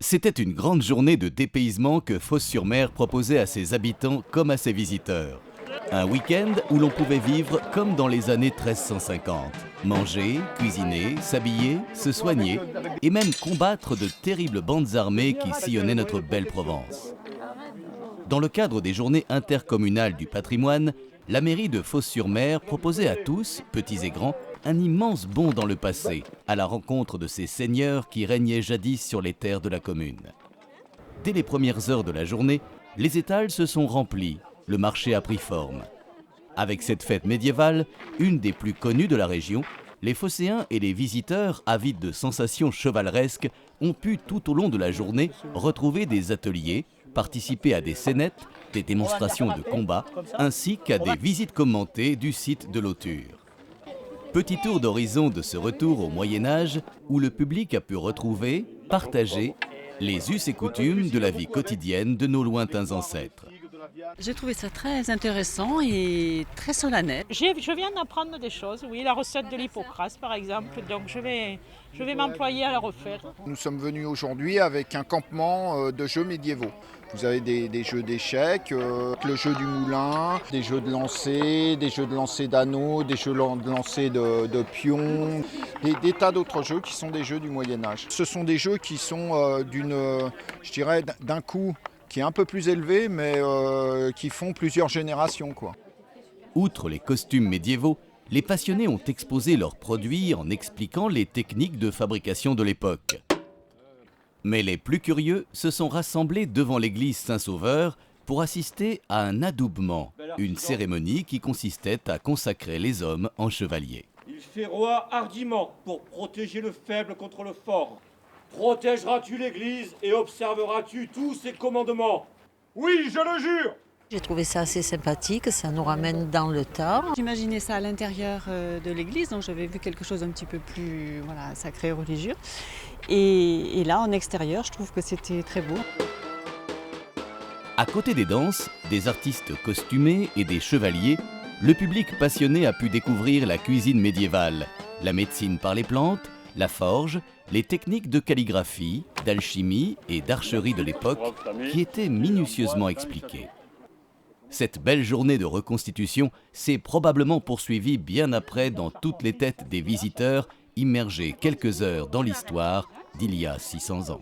C'était une grande journée de dépaysement que Fos-sur-Mer proposait à ses habitants comme à ses visiteurs. Un week-end où l'on pouvait vivre comme dans les années 1350. Manger, cuisiner, s'habiller, se soigner et même combattre de terribles bandes armées qui sillonnaient notre belle Provence. Dans le cadre des journées intercommunales du patrimoine, la mairie de Fos-sur-Mer proposait à tous, petits et grands, un immense bond dans le passé, à la rencontre de ces seigneurs qui régnaient jadis sur les terres de la commune. Dès les premières heures de la journée, les étals se sont remplis, le marché a pris forme. Avec cette fête médiévale, une des plus connues de la région, les Phocéens et les visiteurs, avides de sensations chevaleresques, ont pu tout au long de la journée retrouver des ateliers, participer à des scénettes, des démonstrations de combat, ainsi qu'à des visites commentées du site de l'Auture. Petit tour d'horizon de ce retour au Moyen-Âge où le public a pu retrouver, partager les us et coutumes de la vie quotidienne de nos lointains ancêtres. J'ai trouvé ça très intéressant et très solennel. Je viens d'apprendre des choses, oui, la recette de l'hypocrase par exemple, donc je vais m'employer à la refaire. Nous sommes venus aujourd'hui avec un campement de jeux médiévaux. Vous avez des jeux d'échecs, le jeu du moulin, des jeux de lancer d'anneaux, des jeux de lancer de pions, des tas d'autres jeux qui sont des jeux du Moyen-Âge. Ce sont des jeux qui sont d'un coût qui est un peu plus élevé, mais qui font plusieurs générations, quoi. Outre les costumes médiévaux, les passionnés ont exposé leurs produits en expliquant les techniques de fabrication de l'époque. Mais les plus curieux se sont rassemblés devant l'église Saint-Sauveur pour assister à un adoubement, une cérémonie qui consistait à consacrer les hommes en chevaliers. Il fait roi hardiment pour protéger le faible contre le fort. Protégeras-tu l'église et observeras-tu tous ses commandements? Oui, je le jure! J'ai trouvé ça assez sympathique, ça nous ramène dans le temps. J'imaginais ça à l'intérieur de l'église, donc j'avais vu quelque chose un petit peu plus sacré et religieux. Et là, en extérieur, je trouve que c'était très beau. À côté des danses, des artistes costumés et des chevaliers, le public passionné a pu découvrir la cuisine médiévale, la médecine par les plantes, la forge, les techniques de calligraphie, d'alchimie et d'archerie de l'époque qui étaient minutieusement expliquées. Cette belle journée de reconstitution s'est probablement poursuivie bien après dans toutes les têtes des visiteurs immergés quelques heures dans l'histoire d'il y a 600 ans.